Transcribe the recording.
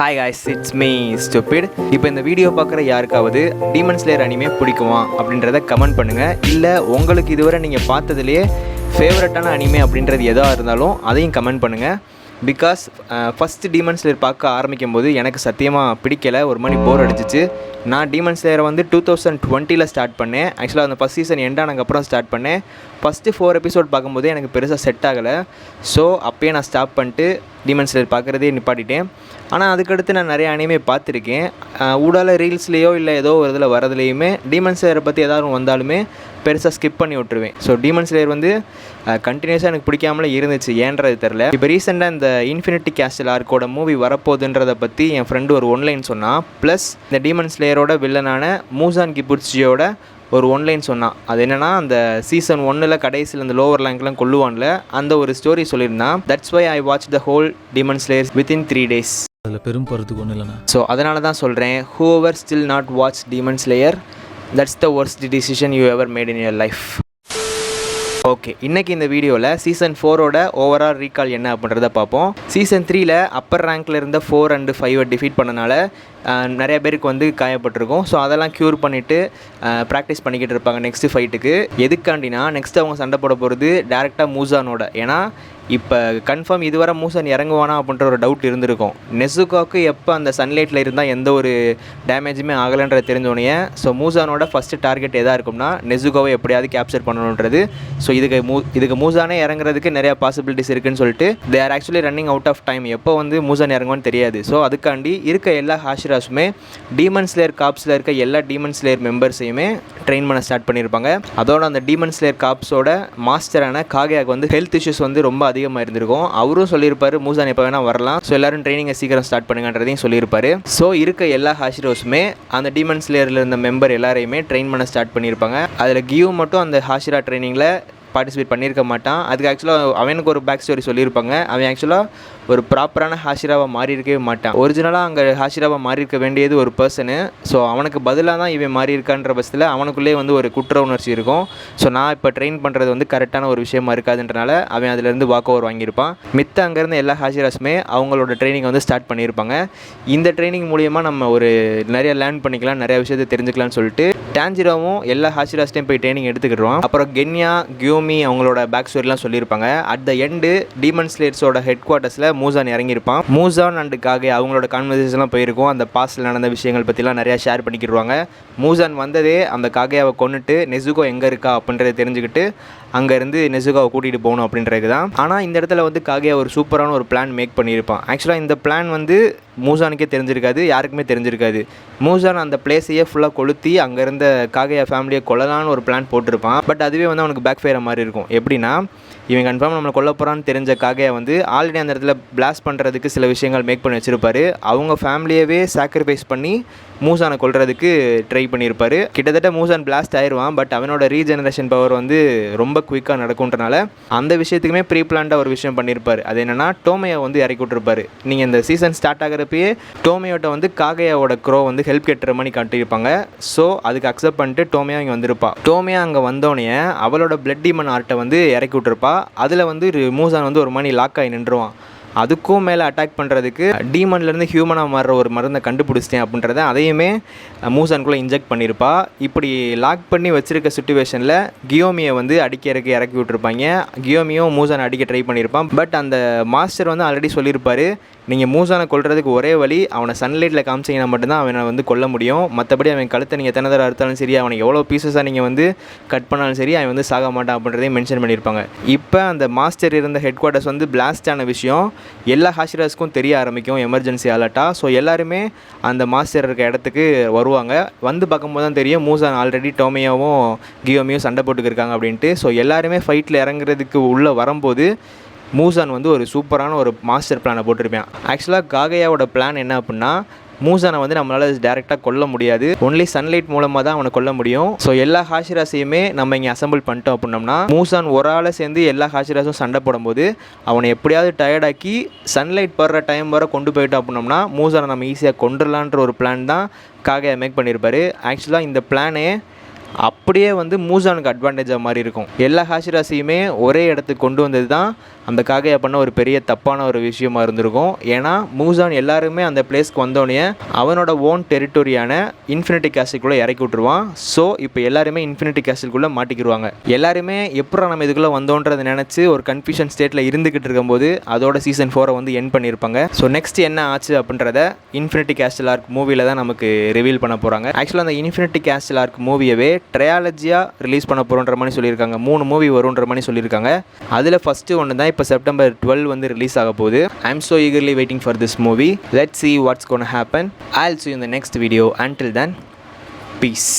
Hi guys, it's me stupid. இப்போ இந்த video பார்க்குற யாருக்காவது டீமன் ஸ்லேயர் அனிமே பிடிக்குமா அப்படின்றத கமெண்ட் பண்ணுங்கள். இல்லை உங்களுக்கு இதுவரை நீங்கள் பார்த்ததுலேயே ஃபேவரட்டான அனிமே அப்படின்றது எதாக இருந்தாலும் அதையும் கமெண்ட் பண்ணுங்கள். பிகாஸ் ஃபஸ்ட்டு டீமன் ஸ்லேயர் பார்க்க ஆரம்பிக்கும் போது எனக்கு சத்தியமாக பிடிக்கலை, ஒரு மாதிரி போர் அடிச்சிச்சு. நான் டீமன் ஸ்லேயரை வந்து 2020 ஸ்டார்ட் பண்ணேன். ஆக்சுவலாக அந்த ஃபஸ்ட் சீசன் எண்டானதுக்கப்புறம் ஸ்டார்ட் பண்ணேன். ஃபஸ்ட்டு 4 எபிசோட் பார்க்கும்போது எனக்கு பெருசாக செட் ஆகலை. ஸோ அப்போயே நான் ஸ்டாப் பண்ணிட்டு டீமன் ஸ்லேயர் பார்க்குறதே நிப்பாட்டிட்டேன். ஆனால் அதுக்கடுத்து நான் நிறைய அனிமே பார்த்துருக்கேன். ஊடால ரீல்ஸ்லேயோ இல்லை ஏதோ ஒரு இதில் வரதுலேயுமே டீமன் ஸ்லேயரை பற்றி ஏதாவது வந்தாலுமே பெருசாக ஸ்கிப் பண்ணி விட்டுருவேன். ஸோ டீமன் ஸ்லேயர் வந்து கண்டினியூஸாக எனக்கு பிடிக்காமலே இருந்துச்சு, ஏன்றது தெரில. இப்போ ரீசெண்டாக இந்த இன்ஃபினிட்டி கேஸ்டில் ஆர்க்கோட மூவி வரப்போகுதுன்றதை பற்றி என் ஃப்ரெண்டு ஒரு ஒன்லைன் சொன்னான். ப்ளஸ் இந்த டீமன் ஸ்லேயரோட வில்லனான மூசான் கிபுட்சியோட ஒரு ஒன்லைன் சொன்னான். அது என்னென்னா, அந்த சீசன் 1 கடைசியில் அந்த லோவர் ரேங்க்லாம் கொல்லுவான்ல, அந்த ஒரு ஸ்டோரி சொல்லியிருந்தான். That's why I watch the whole Demon Slayer within 3 days. அதில் பெரும் போகிறதுக்கு ஒன்றும் இல்லைண்ணா. ஸோ அதனால தான் சொல்கிறேன், whoever still not watch demon slayer, that's the worst decision you ever made in your life. Okay, இன்றைக்கி இந்த வீடியோவில் சீசன் 4ஓட ஓவரால் ரீகால் என்ன அப்படின்றத பார்ப்போம். சீசன் 3ல் அப்பர் ரேங்க்கில் இருந்த 4 and 5 டிஃபீட் பண்ணனால நிறைய பேருக்கு வந்து காயப்பட்டிருக்கும். ஸோ அதெல்லாம் க்யூர் பண்ணிவிட்டு ப்ராக்டிஸ் பண்ணிக்கிட்டு இருப்பாங்க நெக்ஸ்ட்டு ஃபைட்டுக்கு. எதுக்காண்டினா நெக்ஸ்ட் அவங்க சண்டை போட போகிறது டேரெக்டாக மூசானோட. ஏன்னா இப்போ கன்ஃபார்ம் இதுவரை மூசான் இறங்குவானா அப்படின்ற ஒரு டவுட் இருந்திருக்கும். நெசுகாவுக்கு எப்போ அந்த சன்லைட்டில் இருந்தால் எந்த ஒரு டேமேஜுமே ஆகலைன்ற தெரிஞ்சோடனே ஸோ மூசானோட ஃபஸ்ட்டு டார்கெட் எதாக இருக்கும்னா நெசுகாவை எப்படியாவது கேப்சர் பண்ணணுன்றது. ஸோ இதுக்கு மூசானே இறங்குறதுக்கு நிறையா பாசிபிலிட்டிஸ் இருக்குதுன்னு சொல்லிட்டு they are actually running out of time. எப்போ வந்து மூசான் இறங்குவான்னு தெரியாது. ஸோ அதுக்காண்டி இருக்க எல்லா ஹாஷிராஸுமே டீமன் ஸ்லேயர் காப்ஸில் இருக்க எல்லா டீமன் ஸ்லேயர் மெம்பர்ஸையுமே ட்ரெயின் பண்ண ஸ்டார்ட் பண்ணியிருப்பாங்க. அதோட அந்த டீமன் ஸ்லேயர் காப்ஸோட மாஸ்டரான காகையாக்கு வந்து ஹெல்த் இஷ்யூஸ் வந்து ரொம்ப அதிகமாக இருந்திருக்கும். அவரும் சொல்லியிருப்பாரு மூசான் எப்போ வேணால் வரலாம், ஸோ எல்லாரும் ட்ரைனிங்கை சீக்கிரம் ஸ்டார்ட் பண்ணுங்கன்றதையும் சொல்லியிருப்பாரு. ஸோ இருக்க எல்லா ஹாஷிரோஸுமே அந்த டீமன் ஸ்லேயரில் இருந்த மெம்பர் எல்லாரையுமே ட்ரெயின் பண்ண ஸ்டார்ட் பண்ணியிருப்பாங்க. அதில் கியூ மட்டும் அந்த ஹாஷிரா ட்ரைனிங்கில் பார்ட்டிசிபேட் பண்ணியிருக்க மாட்டான். அதுக்கு ஆக்சுவலாக அவனுக்கு ஒரு பேக் ஸ்டோரி சொல்லியிருப்பாங்க. அவன் ஆக்சுவலாக ஒரு ப்ராப்பரான ஹாஷிராவை மாறி இருக்கவே மாட்டான். ஒரிஜினலாக அங்கே ஹாஷிராவை மாறி இருக்க வேண்டியது ஒரு பர்சனு. ஸோ அவனுக்கு பதிலாக தான் இவன் மாறி இருக்கான்ற பட்சத்தில் அவனுக்குள்ளே வந்து ஒரு குற்ற உணர்ச்சி இருக்கும். ஸோ நான் இப்போ ட்ரெயின் பண்ணுறது வந்து கரெக்டான ஒரு விஷயமா இருக்காதுன்றனால அவன் அதிலேருந்து வாக் ஓவர் வாங்கியிருப்பான். மித்த அங்கேருந்து எல்லா ஹாஷிராஸுமே அவங்களோட ட்ரைனிங்கை வந்து ஸ்டார்ட் பண்ணியிருப்பாங்க. இந்த ட்ரைனிங் மூலியமாக நம்ம ஒரு நிறைய லேர்ன் பண்ணிக்கலாம், நிறைய விஷயத்தை தெரிஞ்சுக்கலாம்னு சொல்லிட்டு டான்ஜிரோவும் எல்லா ஹாஷிராஸ்டையும் போய் ட்ரைனிங் எடுத்துக்கிடுவான். அப்புறம் கென்யா, கியூமி அவங்களோட பேக் ஸ்டோரிலாம் சொல்லியிருப்பாங்க. அட் த எண்டு டீமன் ஸ்லேயர்ஸோட ஹெட் குவார்ட்டர்ஸில் மூசான் இறங்கியிருப்பான். மூசான் அண்ட் காகே அவங்களோட கான்வர்சேஷன்லாம் போயிருக்கும். அந்த பாஸ்டில் நடந்த விஷயங்கள் பற்றிலாம் நிறையா ஷேர் பண்ணிக்கிடுவாங்க. மூசான் வந்ததே அந்த காகையாவை கொண்டுட்டு நெசுகோ எங்கே இருக்கா அப்படின்றத தெரிஞ்சுக்கிட்டு அங்கேருந்து நெசுகாவை கூட்டிகிட்டு போகணும் அப்படின்றது தான். ஆனால் இந்த இடத்துல வந்து காகையா ஒரு சூப்பரான ஒரு பிளான் மேக் பண்ணியிருப்பான். ஆக்சுவலாக இந்த பிளான் வந்து மூசானுக்கே தெரிஞ்சிருக்காது, யாருக்குமே தெரிஞ்சிருக்காது. மூசான் அந்த பிளேஸையே ஃபுல்லாக கொளுத்தி அங்கே இருந்த காகையா ஃபேமிலியை கொல்லலான்னு ஒரு பிளான் போட்டிருப்பான். பட் அதுவே வந்து அவனுக்கு பேக் ஃபயர் மாதிரி இருக்கும். எப்படின்னா, இவன் கன்ஃபார்ம் நம்மளை கொல்ல போகிறான்னு தெரிஞ்ச காகையா வந்து ஆல்ரெடி அந்த இடத்துல பிளாஸ்ட் பண்ணுறதுக்கு சில விஷயங்கள் மேக் பண்ணி வச்சுருப்பாரு. அவங்க ஃபேமிலியவே சாக்ரிஃபைஸ் பண்ணி மூசானை கொல்றதுக்கு ட்ரை பண்ணியிருப்பார். கிட்டத்தட்ட மூசான் பிளாஸ்ட் ஆயிடுவான். பட் அவனோட ரீஜெனரேஷன் பவர் வந்து ரொம்ப குயிக்காக நடக்கும்ன்றனால அந்த விஷயத்துக்குமே ப்ரீ பிளான்டாக ஒரு விஷயம் பண்ணியிருப்பார். அது என்னென்னா, டோமையை வந்து இறக்கி விட்டுருப்பார். நீங்கள் இந்த சீசன் ஸ்டார்ட் ஆகிறப்பயே டோமையோட்ட வந்து காகையாவோட க்ரோ வந்து ஹெல்ப் கேட்டுற மாதிரி காட்டியிருப்பாங்க. ஸோ அதுக்கு அக்செப்ட் பண்ணிட்டு டோமையா இங்கே வந்திருப்பா. டோமையா அங்கே வந்தோடனே அவளோட பிளட் டீமன் ஆர்ட்டை வந்து இறக்கி விட்டுருப்பா. அதில் வந்து மூசான் வந்து ஒரு மாதிரி லாக் ஆகி நின்றுவான். அதுக்கும் மேலே அட்டாக் பண்ணுறதுக்கு டீமன்லேருந்து ஹியூமனாக மாறுற ஒரு மருந்தை கண்டுபிடிச்சிட்டேன் அப்படின்றத அதையுமே மூசானுக்குள்ளே இன்ஜெக்ட் பண்ணியிருப்பா. இப்படி லாக் பண்ணி வச்சுருக்க சுச்சுவேஷனில் கியோமியை வந்து அடிக்கிறதுக்கு இறக்கி விட்டுருப்பாங்க. கியோமியும் மூசானை அடிக்க ட்ரை பண்ணியிருப்பான். பட் அந்த மாஸ்டர் வந்து ஆல்ரெடி சொல்லியிருப்பார், நீங்கள் மூசானை கொல்றதுக்கு ஒரே வழி அவனை சன்லைட்டில் காமிச்சிங்கன்னா மட்டும்தான் அவனை வந்து கொல்ல முடியும். மற்றபடி அவன் கழுத்தை நீங்கள் எத்தனை தடவை அறுத்தாலும் சரி, அவனை எவ்வளோ பீசஸாக நீங்கள் வந்து கட் பண்ணாலும் சரி, அவன் வந்து சாக மாட்டான் அப்படின்றதையும் மென்ஷன் பண்ணியிருப்பாங்க. இப்போ அந்த மாஸ்டர் இருந்த ஹெட் குவார்ட்டர்ஸ் வந்து பிளாஸ்ட் ஆன விஷயம் எல்லா ஹாஷிராஸ்க்கும் தெரிய ஆரம்பிக்கும் எமர்ஜென்சி அலர்ட்டாக. ஸோ எல்லாருமே அந்த மாஸ்டர் இருக்க இடத்துக்கு வருவாங்க. வந்து பார்க்கும்போது தான் தெரியும் மூசான் ஆல்ரெடி டோமையாவும் கியோமியும் சண்டை போட்டுக்கிருக்காங்க அப்படின்ட்டு. ஸோ எல்லாருமே ஃபைட்டில் இறங்குறதுக்கு உள்ளே வரும்போது மூசான் வந்து ஒரு சூப்பரான ஒரு மாஸ்டர் பிளானை போட்டிருப்பேன். ஆக்சுவலாக காகையாவோட பிளான் என்ன அப்படின்னா, மூசானை வந்து நம்மளால் டேரெக்டாக கொல்ல முடியாது, ஒன்லி சன்லைட் மூலமாக தான் அவனை கொல்ல முடியும். ஸோ எல்லா ஹாஷிராஸையுமே நம்ம இங்கே அசம்பிள் பண்ணிட்டோம் அப்படின்னோம்னா மூசான் ஒரு ஆளை சேர்ந்து எல்லா ஹாஷிராஸும் சண்டை போடும்போது அவனை எப்படியாவது டயர்டாக்கி சன்லைட் படுற டைம் வர கொண்டு போயிட்டோம் அப்படின்னோம்னா மூசானை நம்ம ஈஸியாக கொண்டுடலான்ற ஒரு பிளான் தான் காகையா மேக் பண்ணியிருப்பார். ஆக்சுவலாக இந்த பிளானே அப்படியே வந்து மூசானுக்கு அட்வான்டேஜாக மாதிரி இருக்கும். எல்லா ஹாஷிராஸையுமே ஒரே இடத்துக்கு கொண்டு வந்தது தான் அந்த காகையா பண்ண ஒரு பெரிய தப்பான ஒரு விஷயமா இருந்திருக்கும். ஏன்னா மூசான் எல்லாருமே அந்த பிளேஸ்க்கு வந்தோடனே அவனோட ஓன் டெரிட்டோரியான இன்ஃபினிட்டி கேஸ்டில்குள்ளே இறக்கி விட்டுருவான். ஸோ இப்போ எல்லாருமே இன்ஃபினிட்டி கேஸ்டில்குள்ளே மாட்டிக்கிடுவாங்க. எல்லாருமே எப்போ நம்ம இதுக்குள்ளே வந்தோன்றதை நினச்சி ஒரு கன்ஃபியூஷன் ஸ்டேட்டில் இருந்துக்கிட்டு இருக்கும்போது அதோட சீசன் 4 வந்து எண்ட் பண்ணியிருப்பாங்க. ஸோ நெக்ஸ்ட் என்ன ஆச்சு அப்படின்றத இன்ஃபினிட்டி கேஸ்டில் ஆர்க் மூவியில் தான் நமக்கு ரிவீல் பண்ண போகிறாங்க. ஆக்சுவலாக அந்த இன்ஃபினிட்டி கேஸ்டில் ஆர்க் மூவியவே ட்ரையாலஜியாக ரிலீஸ் பண்ண போகிறோன்ற மாதிரி சொல்லியிருக்காங்க. 3 மூவி வரும்ன்ற மாதிரி சொல்லியிருக்காங்க. அதில் ஃபஸ்ட்டு ஒன்று தான் இப்போ செப்டம்பர் 12 வந்து ரிலீஸ் ஆக போகுது. I am so eagerly waiting for this movie. Let's see what's gonna happen. I'll see you in the next video. Until then, peace.